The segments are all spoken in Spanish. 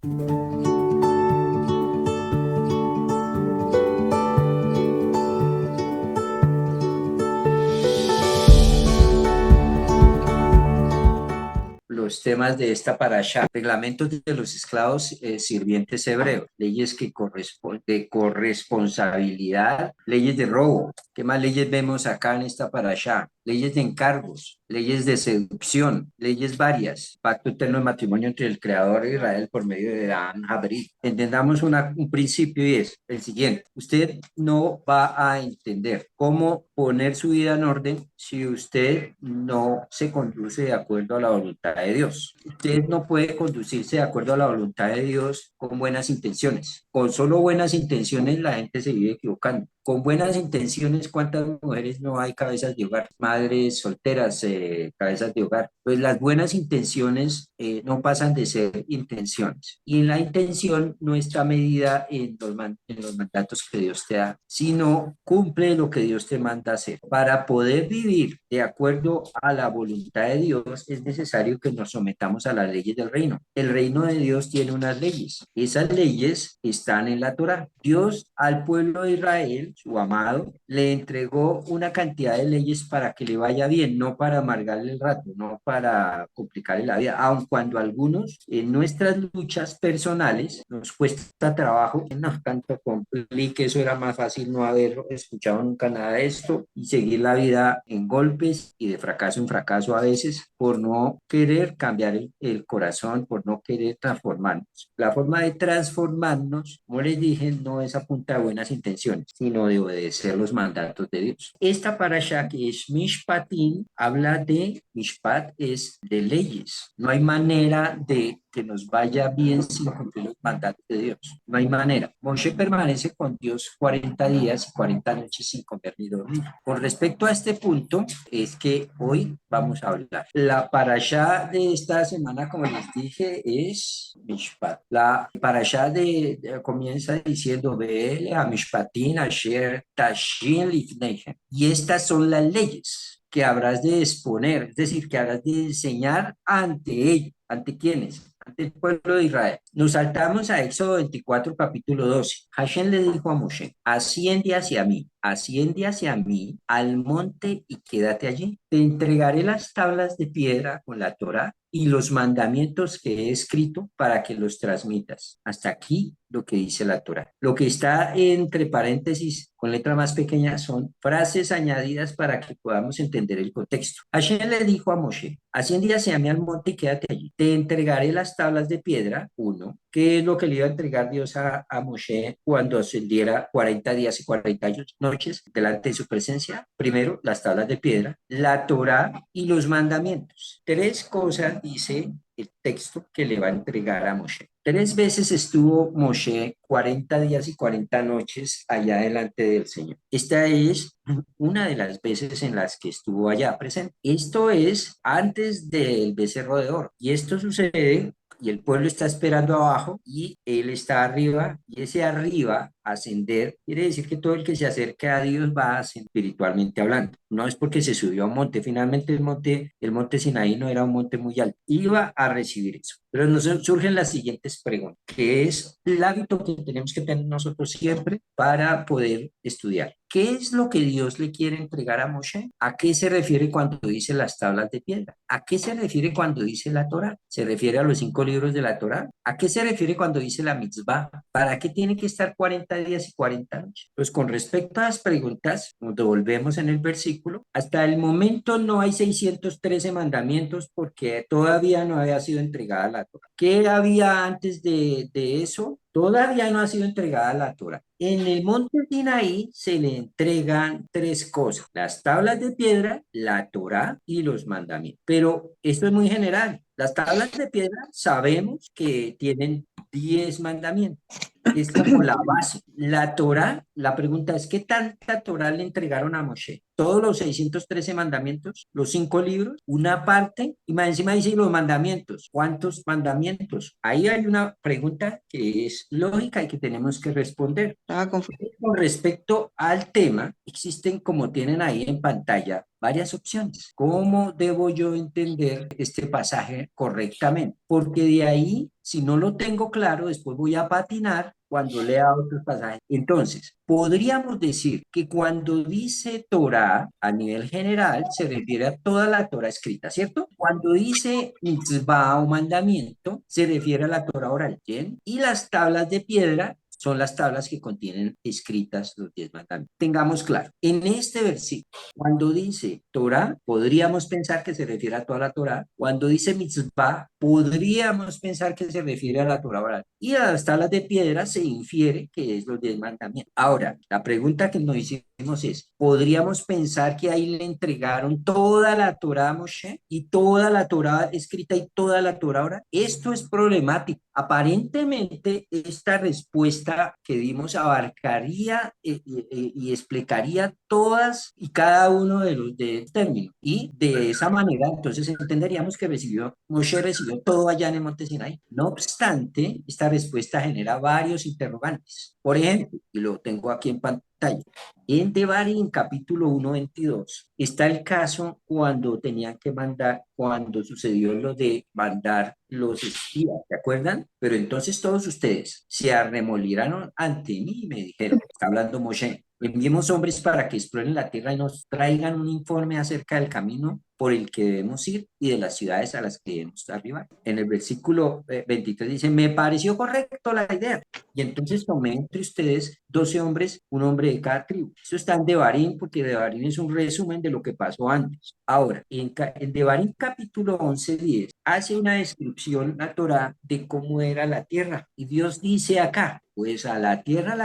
Los temas de esta parasha, reglamentos de los esclavos sirvientes hebreos, leyes de corresponsabilidad, leyes de robo. ¿Qué más leyes vemos acá en esta parasha? Leyes de encargos, leyes de seducción, leyes varias, pacto eterno de matrimonio entre el Creador de Israel por medio de Dan Jabrit. Entendamos un principio y es el siguiente: usted no va a entender cómo poner su vida en orden si usted no se conduce de acuerdo a la voluntad de Dios. Usted no puede conducirse de acuerdo a la voluntad de Dios con buenas intenciones. Con solo buenas intenciones la gente se vive equivocando. Con buenas intenciones, ¿cuántas mujeres no hay cabezas de hogar? Madres solteras, cabezas de hogar. Pues las buenas intenciones no pasan de ser intenciones. Y en la intención no está medida en los mandatos que Dios te da, sino cumple lo que Dios te manda hacer. Para poder vivir de acuerdo a la voluntad de Dios es necesario que nos sometamos a las leyes del reino. El reino de Dios tiene unas leyes. Esas leyes están en la Torá. Dios al pueblo de Israel, su amado, le entregó una cantidad de leyes para que le vaya bien, no para amargarle el rato, no para complicarle la vida, aun cuando a algunos en nuestras luchas personales nos cuesta trabajo, no tanto complique, eso era más fácil no haber escuchado nunca nada de esto y seguir la vida en golpes y de fracaso en fracaso a veces por no querer cambiar el corazón, por no querer transformarnos. La forma de transformarnos, como les dije, no es a punta de buenas intenciones, sino de obedecer los mandatos de Dios. Esta parasha que es Mishpatim, habla de, Mishpat es de leyes. No hay manera de que nos vaya bien sin cumplir los mandatos de Dios. No hay manera. Moshe permanece con Dios 40 días y 40 noches sin comer ni dormir. Con respecto a este punto, es que hoy vamos a hablar. La parashá de esta semana, como les dije, es Mishpat. La parashá comienza diciendo, Ve'ele a Mishpatin asher tashin lifneihem. Y estas son las leyes que habrás de exponer, es decir, que habrás de enseñar ante ellos. ¿Ante quiénes? Ante el pueblo de Israel. Nos saltamos a Éxodo 24, capítulo 12. Hashem le dijo a Moshe, asciende hacia mí al monte y quédate allí. Te entregaré las tablas de piedra con la Torá y los mandamientos que he escrito para que los transmitas. Hasta aquí lo que dice la Torá. Lo que está entre paréntesis con letra más pequeña son frases añadidas para que podamos entender el contexto. Hashem le dijo a Moshe, asciende hacia mí al monte y quédate allí. Te entregaré las tablas de piedra, uno, que es lo que le iba a entregar Dios a Moshe cuando ascendiera 40 días y 40 noches delante de su presencia. Primero, las tablas de piedra, la Torá y los mandamientos. Tres cosas dice el texto que le va a entregar a Moshe. 3 veces estuvo Moshe 40 días y 40 noches allá delante del Señor. Esta es una de las veces en las que estuvo allá presente. Esto es antes del becerro de oro. Y esto sucede y el pueblo está esperando abajo y él está arriba, y ese arriba, ascender, quiere decir que todo el que se acerca a Dios va a ascender espiritualmente hablando. No es porque se subió a un monte, finalmente el monte Sinaí no era un monte muy alto, iba a recibir eso. Pero nos surgen las siguientes preguntas, que es el hábito que tenemos que tener nosotros siempre para poder estudiar. ¿Qué es lo que Dios le quiere entregar a Moshe? ¿A qué se refiere cuando dice las tablas de piedra? ¿A qué se refiere cuando dice la Torá? ¿Se refiere a los 5 libros de la Torá? ¿A qué se refiere cuando dice la mitzvah? ¿Para qué tiene que estar 40 días y 40 noches? Pues con respecto a las preguntas, nos devolvemos en el versículo. Hasta el momento no hay 613 mandamientos porque todavía no había sido entregada la Torá. ¿Qué había antes de eso? Todavía no ha sido entregada la Torá. En el monte Sinaí se le entregan tres cosas: las tablas de piedra, la Torá y los mandamientos. Pero esto es muy general. Las tablas de piedra sabemos que tienen 10 mandamientos. Es como la base. La Torá, la pregunta es, ¿qué tanta Torá le entregaron a Moshe? Todos los 613 mandamientos, los 5 libros, una parte, y más encima dice los mandamientos. ¿Cuántos mandamientos? Ahí hay una pregunta que es lógica y que tenemos que responder. Estaba confundido. Con respecto al tema, existen, como tienen ahí en pantalla, varias opciones. ¿Cómo debo yo entender este pasaje correctamente? Porque de ahí si no lo tengo claro, después voy a patinar cuando lea otros pasajes. Entonces, podríamos decir que cuando dice Torah a nivel general, se refiere a toda la Torah escrita, ¿cierto? Cuando dice mitzvah o mandamiento, se refiere a la Torah oral, ¿bien? Y las tablas de piedra son las tablas que contienen escritas los 10 mandamientos. Tengamos claro, en este versículo, cuando dice Torah, podríamos pensar que se refiere a toda la Torah. Cuando dice mitzvah, podríamos pensar que se refiere a la Torah oral. Y a las tablas de piedra se infiere que es los 10 mandamientos. Ahora, la pregunta que nos hicimos es, ¿podríamos pensar que ahí le entregaron toda la Torah a Moshe y toda la Torah escrita y toda la Torah oral? Esto es problemático. Aparentemente, esta respuesta que dimos abarcaría y explicaría todas y cada uno de los términos. Y de esa manera, entonces entenderíamos que Moshe recibió todo allá en el monte Sinai. No obstante, esta respuesta genera varios interrogantes. Por ejemplo, y lo tengo aquí en pantalla, en Devarim, capítulo 1:22, está el caso cuando tenían que mandar, cuando sucedió lo de mandar los espías, ¿se acuerdan? Pero entonces todos ustedes se arremolinaron ante mí y me dijeron, está hablando Moshe, enviemos hombres para que exploren la tierra y nos traigan un informe acerca del camino por el que debemos ir y de las ciudades a las que debemos arribar. En el versículo 23 dice, me pareció correcto la idea. Y entonces tomé entre ustedes 12 hombres, un hombre de cada tribu. Eso está en Devarim, porque Devarim es un resumen de lo que pasó antes. Ahora, en Devarim capítulo 11:10, hace una descripción la Torá de cómo era la tierra. Y Dios dice acá, pues a la tierra a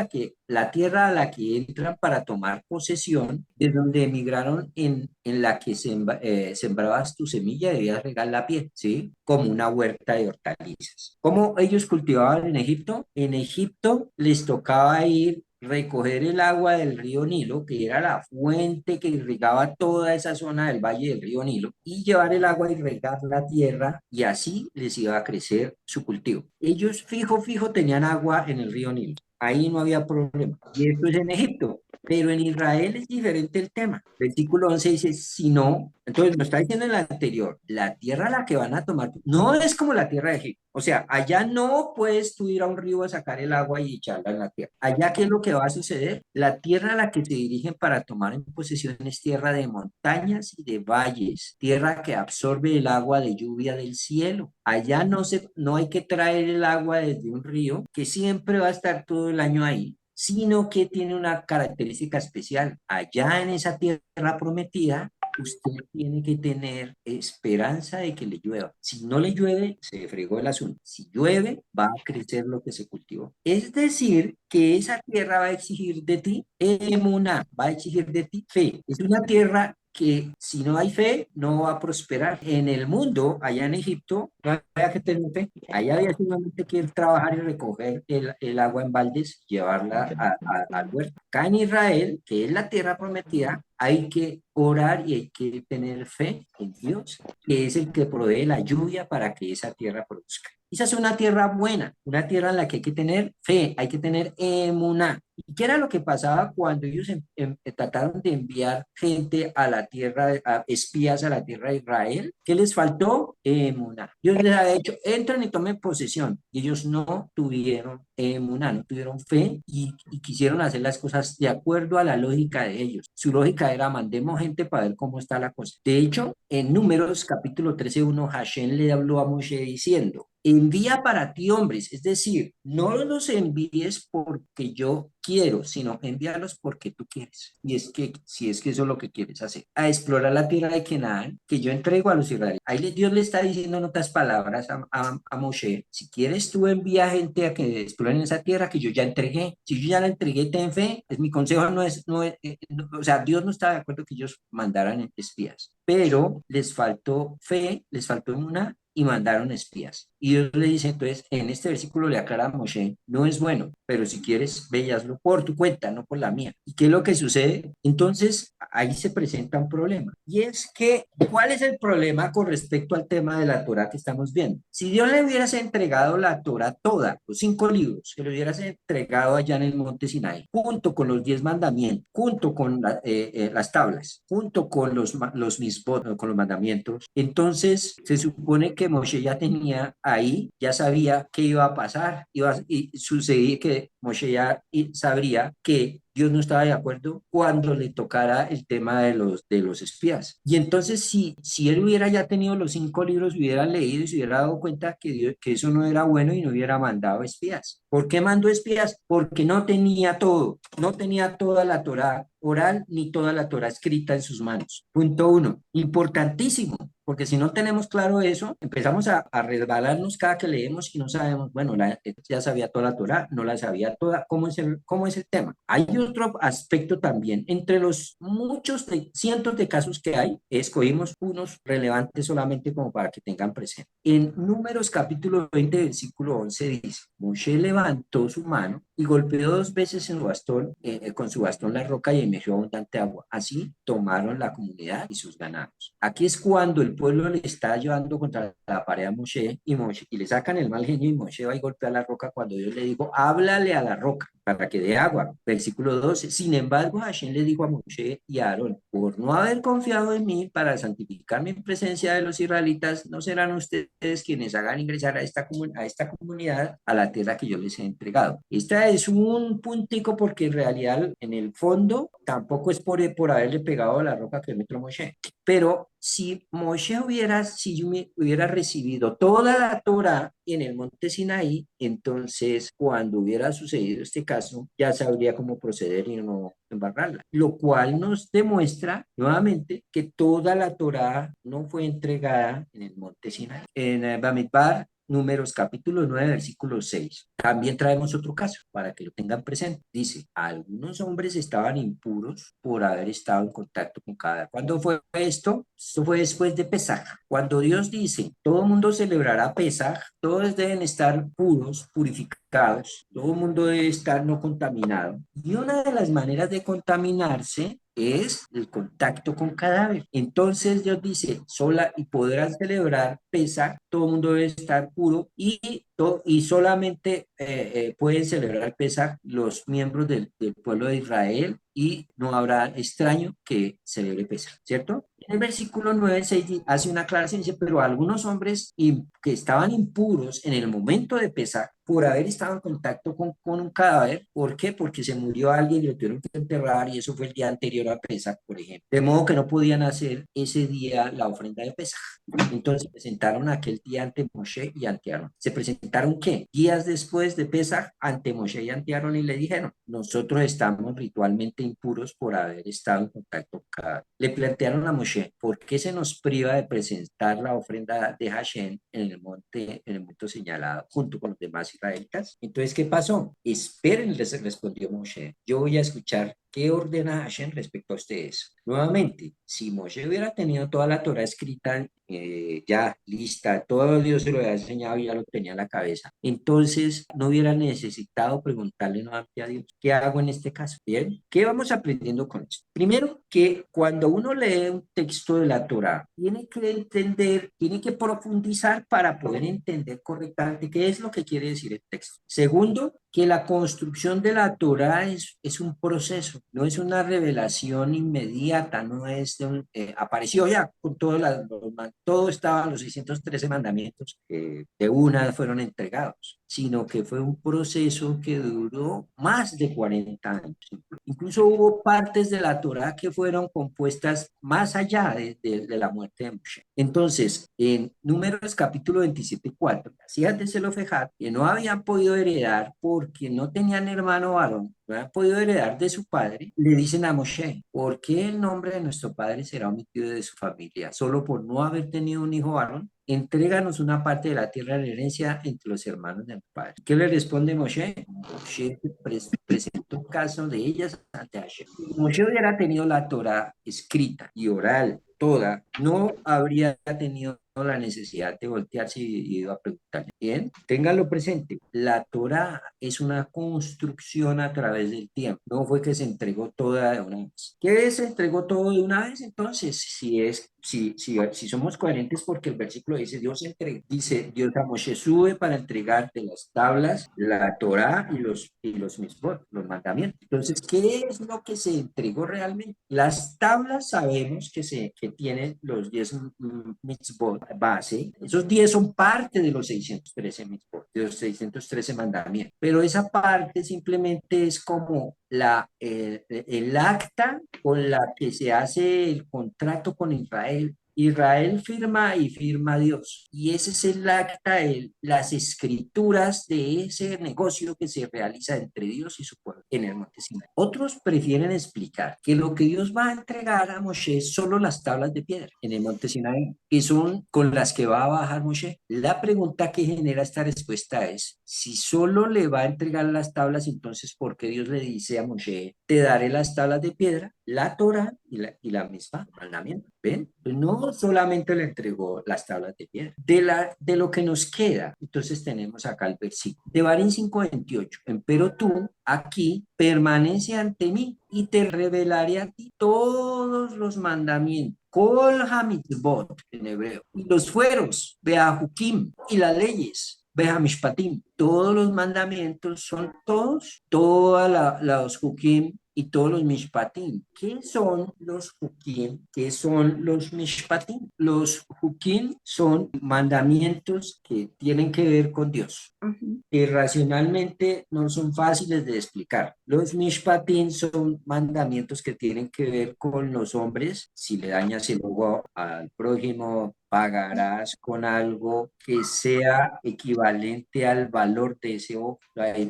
la que entran para tomar posesión, de donde emigraron en la que sembrabas tu semilla, debías regar la pie, ¿sí? Como una huerta de hortalizas. ¿Cómo ellos cultivaban en Egipto? En Egipto les tocaba ir recoger el agua del río Nilo, que era la fuente que irrigaba toda esa zona del valle del río Nilo, y llevar el agua y regar la tierra, y así les iba a crecer su cultivo. Ellos fijo tenían agua en el río Nilo. Ahí no había problema. Y esto es en Egipto. Pero en Israel es diferente el tema. Versículo 11 dice, si no, entonces lo está diciendo en la anterior, la tierra a la que van a tomar no es como la tierra de Egipto. O sea, allá no puedes tú ir a un río a sacar el agua y echarla en la tierra. Allá, ¿qué es lo que va a suceder? La tierra a la que se dirigen para tomar en posesión es tierra de montañas y de valles, tierra que absorbe el agua de lluvia del cielo. Allá no hay que traer el agua desde un río que siempre va a estar todo el año ahí, sino que tiene una característica especial. Allá en esa tierra prometida, usted tiene que tener esperanza de que le llueva. Si no le llueve, se fregó el asunto. Si llueve, va a crecer lo que se cultivó. Es decir, que esa tierra va a exigir de ti emuná, va a exigir de ti fe. Es una tierra que si no hay fe, no va a prosperar. En el mundo, allá en Egipto, no había que tener fe. Allá había solamente que ir trabajar y recoger el agua en baldes, llevarla al huerto. Acá en Israel, que es la tierra prometida, hay que orar y hay que tener fe en Dios, que es el que provee la lluvia para que esa tierra produzca. Esa es una tierra buena, una tierra en la que hay que tener fe, hay que tener emuná. ¿Y qué era lo que pasaba cuando ellos trataron de enviar gente a la tierra, espías a la tierra de Israel? ¿Qué les faltó? Emuná. Dios les había dicho, entren y tomen posesión. Y ellos no tuvieron emuná, no tuvieron fe y quisieron hacer las cosas de acuerdo a la lógica de ellos. Su lógica era, mandemos gente para ver cómo está la cosa. De hecho, en Números capítulo 13:1, Hashem le habló a Moshe diciendo, envía para ti hombres, es decir, no los envíes porque yo quiero, sino envíalos porque tú quieres. Y es que, si es que eso es lo que quieres hacer, a explorar la tierra de Canaán, que yo entrego a los israelíes. Ahí Dios le está diciendo en otras palabras a Moshe, si quieres tú envía gente a que exploren esa tierra que yo ya entregué. Si yo ya la entregué, ten fe. Mi consejo o sea, Dios no está de acuerdo que ellos mandaran espías, pero les faltó fe, les faltó una y mandaron espías. Y Dios le dice, entonces, en este versículo le aclara a Moshe, no es bueno, pero si quieres, ve y hazlo por tu cuenta, no por la mía. ¿Y qué es lo que sucede? Entonces, ahí se presenta un problema. Y es que, ¿cuál es el problema con respecto al tema de la Torah que estamos viendo? Si Dios le hubiese entregado la Torah toda, los 5 libros, que le hubiese entregado allá en el monte Sinai, junto con los 10 mandamientos, junto con las tablas, junto con los misbot, con los mandamientos, entonces se supone que que Moshe ya tenía ahí, ya sabía qué iba a pasar, y sucedía que Moshe ya sabría que Dios no estaba de acuerdo cuando le tocara el tema de los espías. Y entonces, si él hubiera ya tenido los 5 libros, hubiera leído y se hubiera dado cuenta que eso no era bueno y no hubiera mandado espías. ¿Por qué mandó espías? Porque no tenía todo, no tenía toda la Torá oral ni toda la Torá escrita en sus manos. Punto uno, importantísimo, porque si no tenemos claro eso, empezamos a resbalarnos cada que leemos y no sabemos, bueno, ya sabía toda la Torá, no la sabía toda, cómo es el tema? Hay otro aspecto también, entre los cientos de casos que hay, escogimos unos relevantes solamente como para que tengan presente. En Números capítulo 20, versículo 11 dice, Moshe levantó su mano y golpeó 2 veces en su bastón, con su bastón la roca y emergió abundante agua. Así tomaron la comunidad y sus ganados. Aquí es cuando el pueblo le está llevando contra la pared a Moshe y le sacan el mal genio y Moshe va y golpea la roca cuando Dios le dijo, háblale a la roca para que dé agua. Versículo 12. Sin embargo, Hashem le dijo a Moshe y a Aarón, por no haber confiado en mí para santificarme en presencia de los israelitas, no serán ustedes quienes hagan ingresar a esta comunidad a la tierra que yo les he entregado. Esta es un puntico porque en realidad, en el fondo, tampoco es por haberle pegado a la roca que metió Moshe. Pero si yo hubiera recibido toda la Torah en el monte Sinaí, entonces cuando hubiera sucedido este caso, ya sabría cómo proceder y no embarrarla. Lo cual nos demuestra nuevamente que toda la Torah no fue entregada en el monte Sinaí. En Bamidbar, Números capítulo 9, versículo 6. También traemos otro caso para que lo tengan presente. Dice, algunos hombres estaban impuros por haber estado en contacto con cada. ¿Cuándo fue esto? Esto fue después de Pesaj. Cuando Dios dice, todo el mundo celebrará Pesaj, todos deben estar puros, purificados, todo el mundo debe estar no contaminado. Y una de las maneras de contaminarse es el contacto con cadáver. Entonces Dios dice, sola y podrán celebrar Pesaj, todo el mundo debe estar puro y solamente pueden celebrar Pesaj los miembros del pueblo de Israel y no habrá extraño que celebre Pesaj, ¿cierto? En el versículo 9, 6 hace una aclaración, dice, pero algunos hombres que estaban impuros en el momento de Pesaj por haber estado en contacto con un cadáver. ¿Por qué? Porque se murió alguien y lo tuvieron que enterrar y eso fue el día anterior a Pesaj, por ejemplo. De modo que no podían hacer ese día la ofrenda de Pesaj. Entonces se presentaron aquel día ante Moshe y ante Aarón. ¿Se presentaron qué? Días después de Pesaj ante Moshe y ante Aarón y le dijeron, nosotros estamos ritualmente impuros por haber estado en contacto con cadáver. Le plantearon a Moshe, ¿por qué se nos priva de presentar la ofrenda de Hashem en el monte señalado junto con los demás israelitas? Entonces, ¿qué pasó? Esperen, les respondió Moshe. Yo voy a escuchar qué ordena Hashem respecto a ustedes. Nuevamente, si Moshe hubiera tenido toda la Torah escrita, ya lista, todo Dios se lo había enseñado y ya lo tenía en la cabeza, entonces no hubiera necesitado preguntarle nuevamente a Dios, ¿qué hago en este caso? Bien, ¿qué vamos aprendiendo con esto? Primero, que cuando uno lee un texto de la Torah, tiene que entender, tiene que profundizar para poder entender correctamente qué es lo que quiere decir el texto. Segundo, que la construcción de la Torah es un proceso, no es una revelación inmediata, no es apareció ya con todo estaban los 613 mandamientos que de una fueron entregados, sino que fue un proceso que duró más de 40 años. Incluso hubo partes de la Torá que fueron compuestas más allá de la muerte de Moshe. Entonces, en Números capítulo 27:4, las hijas de Zelofejad, que no habían podido heredar porque no tenían hermano varón, no habían podido heredar de su padre, le dicen a Moshe, ¿por qué el nombre de nuestro padre será omitido de su familia? Solo por no haber tenido un hijo varón. Entréganos una parte de la tierra de la herencia entre los hermanos de mi padre. ¿Qué le responde Moshe? Moshe presentó un caso de ellas ante Hashem. Si Moshe hubiera tenido la Torah escrita y oral, toda, no habría tenido la necesidad de voltearse y ir a preguntarle. Bien, ténganlo presente. La Torá es una construcción a través del tiempo. No fue que se entregó toda de una vez. ¿Qué se entregó todo de una vez? Entonces, si somos coherentes, porque el versículo dice, dice Dios a Moshe, sube para entregarte las tablas, la Torá y los mitzvot, los mandamientos. Entonces, ¿qué es lo que se entregó realmente? Las tablas sabemos que tienen los 10 mitzvot base. Esos 10 son parte de los 613 mitzvot, de los 613 mandamientos. Pero esa parte simplemente es como el acta con la que se hace el contrato con Israel. Israel firma y firma Dios. Y ese es el acta, las escrituras de ese negocio que se realiza entre Dios y su pueblo en el monte Sinai. Otros prefieren explicar que lo que Dios va a entregar a Moshe es solo las tablas de piedra en el monte Sinai, que son con las que va a bajar Moshe. La pregunta que genera esta respuesta es, si solo le va a entregar las tablas, entonces, ¿por qué Dios le dice a Moshe, te daré las tablas de piedra, la Torah y la misma mandamiento? ¿Ven? Pues no solamente le entregó las tablas de piedra. De lo que nos queda, entonces tenemos acá el versículo. De Barín 5:28. Empero tú aquí permanece ante mí y te revelaré a ti todos los mandamientos. Kol hamitzvot en hebreo. Y los fueros, beahukim, y las leyes. Mishpatim, todos los mandamientos son todas los hukim y todos los mishpatim. ¿Qué son los hukim? ¿Qué son los mishpatim? Los hukim son mandamientos que tienen que ver con Dios. Que racionalmente no son fáciles de explicar. Los mishpatim son mandamientos que tienen que ver con los hombres. Si le dañas el ojo al prójimo, pagarás con algo que sea equivalente al valor de ese ojo.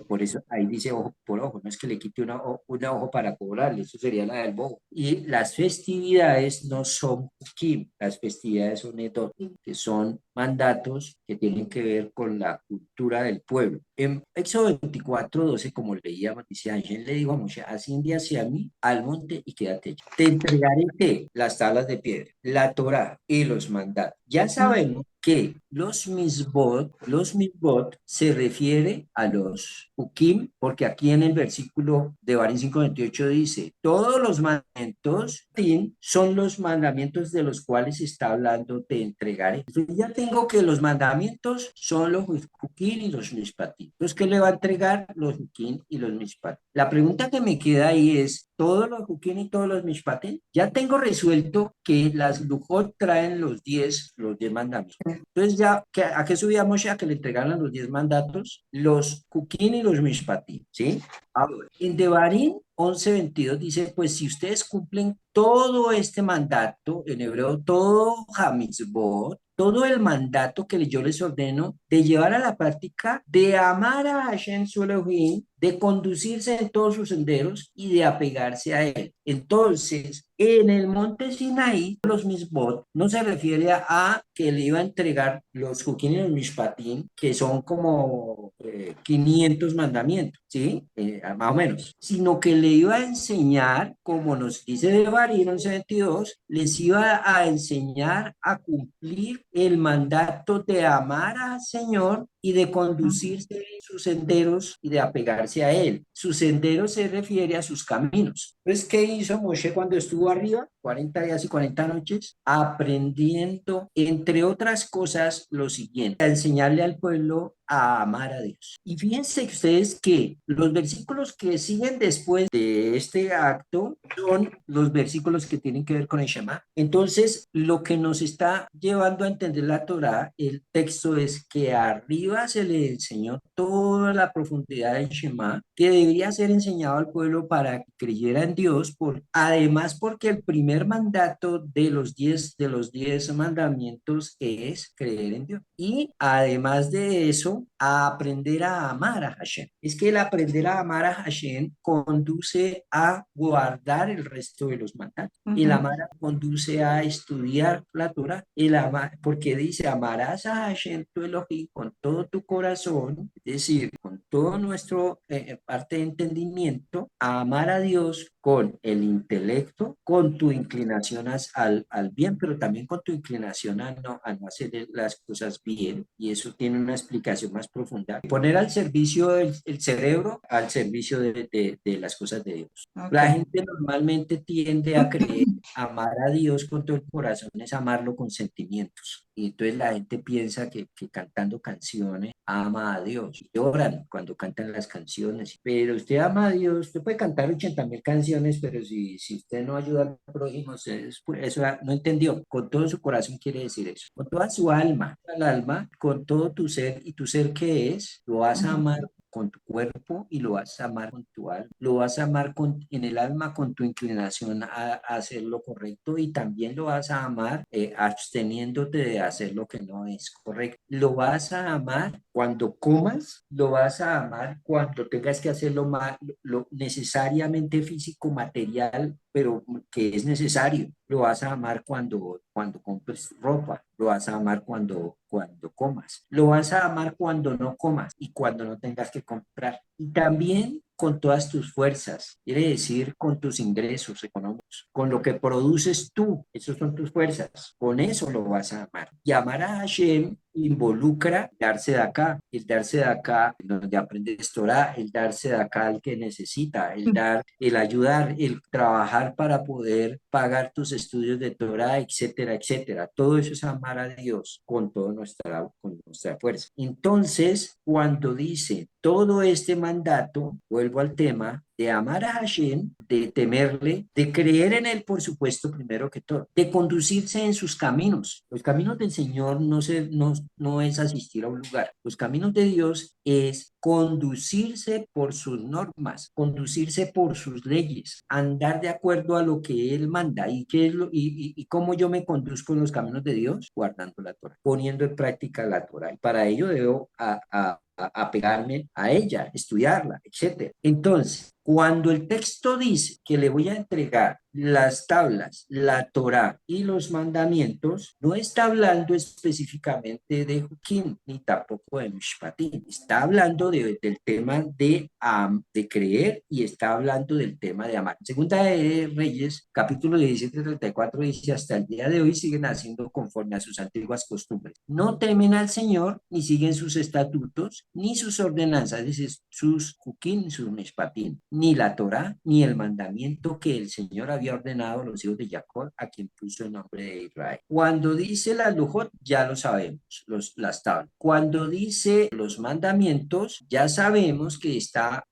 Por eso ahí dice ojo por ojo, no es que le quite una ojo para cobrarle, eso sería la del bojo. Y las festividades no son hukim, las festividades son edot, que son mandatos que tienen que ver con la cultura del pueblo. En Éxodo 24:12, como leíamos, dice Ángel, le dijo a Moshe, asciende hacia mí al monte y quédate allí. Te entregaré ¿qué? Las tablas de piedra, la Torá y los mandatos. Ya sabemos que los misbot se refiere a los hukim, porque aquí en el versículo de Barín 5:28 dice, todos los mandamientos son los mandamientos de los cuales está hablando, te entregaré. Entonces ya tengo que los mandamientos son los hukim y los mishpatim. Entonces, ¿qué le va a entregar? Los hukim y los mishpatim. La pregunta que me queda ahí es, ¿todos los hukim y todos los mishpatim? Ya tengo resuelto que las lujot traen los diez mandamientos. Entonces ya, ¿a qué subíamos ya? Que le entregaran los 10 mandatos, los hukim y los mishpatim, ¿sí? Ahora, en Devarim 11:22 dice, pues si ustedes cumplen todo este mandato, en hebreo, todo Hamitzvot, todo el mandato que yo les ordeno de llevar a la práctica, de amar a Hashem su Elohim, de conducirse en todos sus senderos y de apegarse a él. Entonces, en el monte Sinaí, los misbot no se refiere a que le iba a entregar los Jukim y los Mishpatim, que son como 500 mandamientos, ¿sí? Más o menos, sino que le iba a enseñar, como nos dice Devarim 11:22, les iba a enseñar a cumplir el mandato de amar al Señor y de conducirse en sus senderos y de apegarse a él. Sus senderos se refiere a sus caminos. Entonces, ¿qué hizo Moshe cuando estuvo arriba? 40 días y 40 noches, aprendiendo, entre otras cosas, lo siguiente, a enseñarle al pueblo a amar a Dios. Y fíjense ustedes que los versículos que siguen después de este acto son los versículos que tienen que ver con el Shema. Entonces, lo que nos está llevando a entender la Torá, el texto es que arriba se le enseñó toda la profundidad del Shema, que debería ser enseñado al pueblo para que creyera en Dios, además porque el primer mandato de los 10 mandamientos es creer en Dios. Y además de eso, a aprender a amar a Hashem. Es que el aprender a amar a Hashem conduce a guardar el resto de los mandatos. El amar conduce a estudiar la Torah. Porque dice, amarás a Hashem tu Elohim con todo tu corazón, es decir, con todo nuestro parte de entendimiento, a amar a Dios con el intelecto, con tu inclinación al bien, pero también con tu inclinación a no hacer las cosas bien, y eso tiene una explicación más profunda. Poner al servicio el cerebro al servicio de las cosas de Dios. La Ok. gente normalmente tiende a creer amar a Dios con todo el corazón es amarlo con sentimientos. Y entonces la gente piensa que cantando canciones ama a Dios. Y lloran cuando cantan las canciones. Pero usted ama a Dios, usted puede cantar 80.000 canciones, pero si usted no ayuda al prójimo, eso no entendió. Con todo su corazón quiere decir eso. Con toda su alma, al alma, con todo tu ser, y tu ser que es, lo vas a Ujú. amar con tu cuerpo y lo vas a amar con tu alma. Lo vas a amar en el alma con tu inclinación a hacer lo correcto, y también lo vas a amar absteniéndote de hacer lo que no es correcto. Lo vas a amar cuando comas, lo vas a amar cuando tengas que hacer lo necesariamente físico, material, pero que es necesario. Lo vas a amar cuando compres ropa, lo vas a amar cuando comas, lo vas a amar cuando no comas y cuando no tengas que comprar. Y también con todas tus fuerzas, quiere decir con tus ingresos económicos, con lo que produces tú, esos son tus fuerzas, con eso lo vas a amar. Y amar a Hashem involucra darse de acá, el darse de acá donde aprendes Torah, el darse de acá al que necesita, el dar, el ayudar, el trabajar para poder pagar tus estudios de Torah, etcétera, etcétera. Todo eso es amar a Dios con nuestra fuerza. Entonces, cuando dice todo este mandato, vuelvo al tema, de amar a Hashem, de temerle, de creer en él, por supuesto, primero que todo, de conducirse en sus caminos. Los caminos del Señor no es asistir a un lugar. Los caminos de Dios es conducirse por sus normas, conducirse por sus leyes, andar de acuerdo a lo que Él manda. ¿Y qué es y cómo yo me conduzco en los caminos de Dios? Guardando la Torah, poniendo en práctica la Torah. Y para ello debo apegarme a ella, estudiarla, etcétera. Entonces, cuando el texto dice que le voy a entregar las tablas, la Torá y los mandamientos, no está hablando específicamente de Juquín ni tampoco de Mishpatín. Está hablando del tema de creer, y está hablando del tema de amar. Segunda de Reyes, capítulo 17-34, dice: hasta el día de hoy siguen haciendo conforme a sus antiguas costumbres. No temen al Señor, ni siguen sus estatutos, ni sus ordenanzas, dice sus Juquín, sus Mishpatín, ni la Torá, ni el mandamiento que el Señor había ordenado a los hijos de Jacob, a quien puso el nombre de Israel. Cuando dice la Lujot, ya lo sabemos, las tablas. Cuando dice los mandamientos, ya sabemos que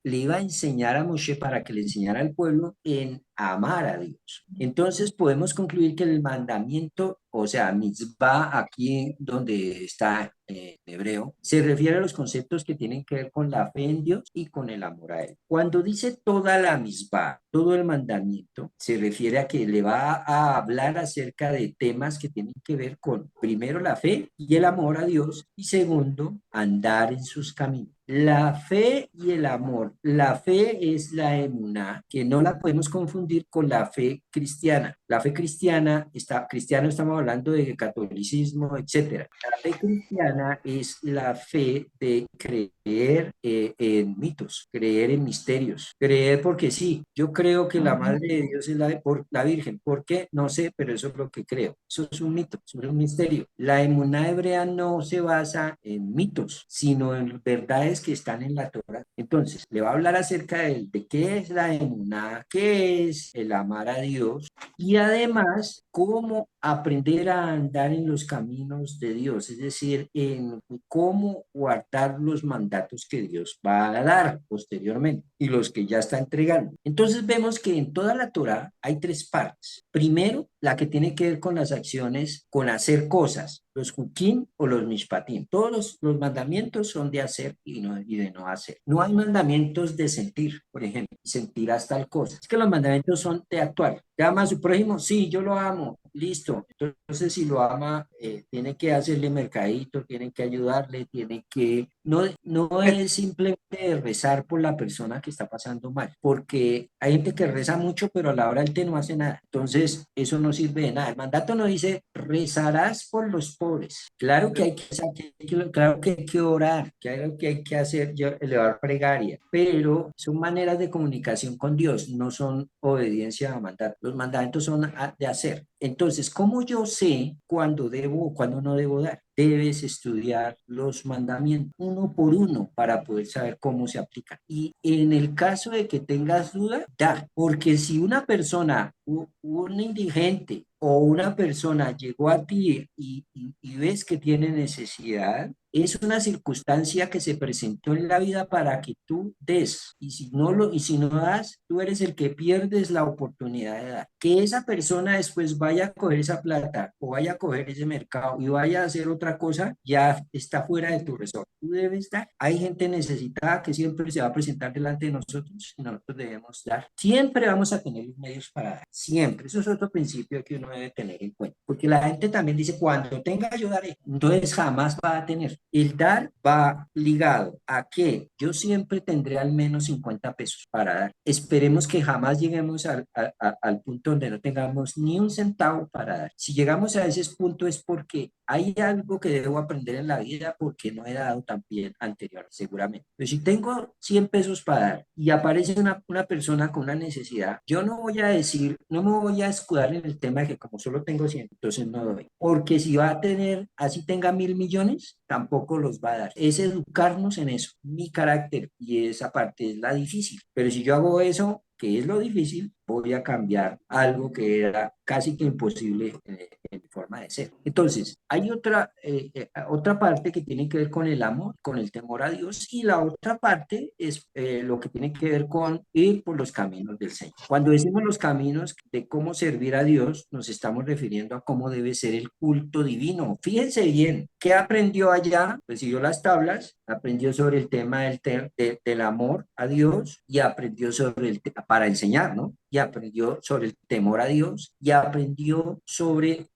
le iba a enseñar a Moshe para que le enseñara al pueblo en amar a Dios. Entonces podemos concluir que el mandamiento, o sea, mitzvah, aquí donde está en hebreo, se refiere a los conceptos que tienen que ver con la fe en Dios y con el amor a Él. Cuando dice toda la mitzvah, todo el mandamiento, se refiere a que le va a hablar acerca de temas que tienen que ver con, primero, la fe y el amor a Dios, y segundo, andar en sus caminos. La fe y el amor. La fe es la emuná, que no la podemos confundir con la fe cristiana. La fe cristiana, cristiano estamos hablando de catolicismo, etcétera. La fe cristiana es la fe de creer en mitos, creer en misterios, creer porque sí. Yo creo que la Madre de Dios es la Virgen. ¿Por qué? No sé, pero eso es lo que creo. Eso es un mito, eso es un misterio. La emuná hebrea no se basa en mitos, sino en verdades que están en la Torah. Entonces, le va a hablar acerca de qué es la emuná, qué es el amar a Dios, y además cómo aprender a andar en los caminos de Dios, es decir, en cómo guardar los mandatos que Dios va a dar posteriormente y los que ya está entregando. Entonces vemos que en toda la Torah hay tres partes. Primero, la que tiene que ver con las acciones, con hacer cosas, los hukim o los mishpatim. Todos los mandamientos son de hacer y de no hacer. No hay mandamientos de sentir, por ejemplo, sentirás tal cosa. Es que los mandamientos son de actuar. ¿Te ama a su prójimo? Sí, yo lo amo. Listo. Entonces, si lo ama, tiene que hacerle mercadito, tiene que ayudarle, tiene que no es simplemente rezar por la persona que está pasando mal, porque hay gente que reza mucho, pero a la hora del té no hace nada. Entonces, eso no sirve de nada. El mandato no dice, rezarás por los pobres. Claro que hay que, claro que hay que orar, claro que hay que hacer, elevar plegaria, pero son maneras de comunicación con Dios, no son obediencia a mandatos. Los mandamientos son de hacer. Entonces, ¿cómo yo sé cuándo debo o cuándo no debo dar? Debes estudiar los mandamientos uno por uno para poder saber cómo se aplican. Y en el caso de que tengas duda, da, porque si una persona, un indigente o una persona llegó a ti y ves que tiene necesidad, es una circunstancia que se presentó en la vida para que tú des. Y si no das, tú eres el que pierdes la oportunidad de dar. Que esa persona después vaya a coger esa plata o vaya a coger ese mercado y vaya a hacer otra cosa, ya está fuera de tu resort. Tú debes dar. Hay gente necesitada que siempre se va a presentar delante de nosotros y nosotros debemos dar. Siempre vamos a tener los medios para dar. Siempre. Eso es otro principio que uno debe tener en cuenta. Porque la gente también dice, cuando tenga, yo daré. Entonces jamás va a tener. El dar va ligado a que yo siempre tendré al menos 50 pesos para dar. Esperemos que jamás lleguemos al punto donde no tengamos ni un centavo para dar. Si llegamos a ese punto es porque hay algo que debo aprender en la vida porque no he dado tan bien anterior, seguramente. Pero si tengo 100 pesos para dar y aparece una persona con una necesidad, yo no voy a decir, no me voy a escudar en el tema de que como solo tengo 100, entonces no doy. Porque si va a tener, así tenga 1.000 millones, tampoco los va a dar. Es educarnos en eso, mi carácter, y esa parte es la difícil. Pero si yo hago eso, que es lo difícil, voy a cambiar algo que era casi que imposible en forma de ser. Entonces, hay otra parte que tiene que ver con el amor, con el temor a Dios, y la otra parte es lo que tiene que ver con ir por los caminos del Señor. Cuando decimos los caminos de cómo servir a Dios, nos estamos refiriendo a cómo debe ser el culto divino. Fíjense bien, ¿qué aprendió allá? Pues siguió las tablas, aprendió sobre el tema del amor a Dios y aprendió sobre para enseñar, ¿no? Y aprendió sobre el temor a Dios y aprendió sobre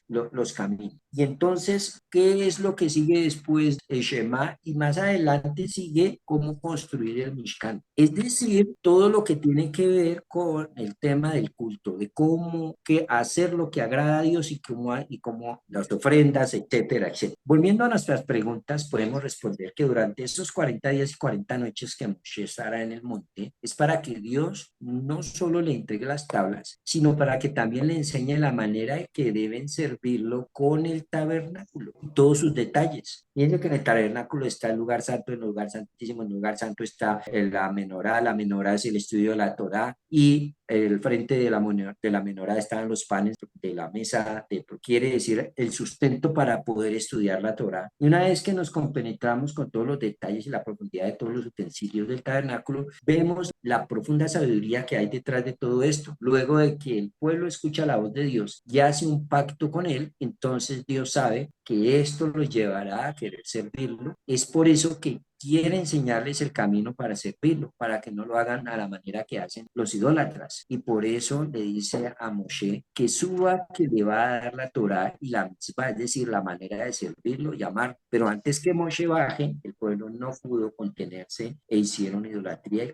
los caminos. Y entonces, ¿qué es lo que sigue después? El Shema, y más adelante sigue cómo construir el Mishkan. Es decir, todo lo que tiene que ver con el tema del culto, de cómo hacer lo que agrada a Dios y cómo las ofrendas, etcétera, etcétera. Volviendo a nuestras preguntas, podemos responder que durante estos 40 días y 40 noches que Moshe estará en el monte, es para que Dios no solo le entregue las tablas, sino para que también le enseñe la manera en que deben servirlo con el tabernáculo y todos sus detalles. Fíjense que en el tabernáculo está el lugar santo, en el lugar santísimo, en el lugar santo está la menorá es el estudio de la Torá, y el frente de la menorá estaban los panes de la mesa, quiere decir el sustento para poder estudiar la Torá. Y una vez que nos compenetramos con todos los detalles y la profundidad de todos los utensilios del tabernáculo, vemos la profunda sabiduría que hay detrás de todo esto. Luego de que el pueblo escucha la voz de Dios y hace un pacto con él, entonces Dios sabe que esto los llevará a querer servirlo. Es por eso que quiere enseñarles el camino para servirlo, para que no lo hagan a la manera que hacen los idólatras. Y por eso le dice a Moshe que suba, que le va a dar la Torá y la mitzvah, es decir, la manera de servirlo y amar. Pero antes que Moshe baje, el pueblo no pudo contenerse e hicieron idolatría y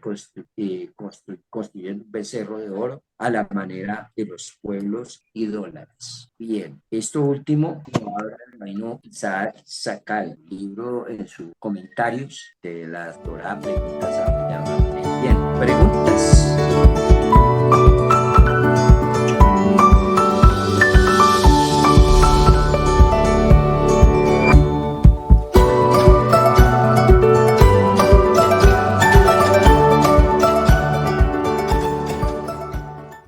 construyeron un becerro de oro a la manera de los pueblos idólatras. Bien, esto último lo habla el rabino Isaac Sakal, libro en sus comentarios de la Torá, preguntas a Bien, preguntas.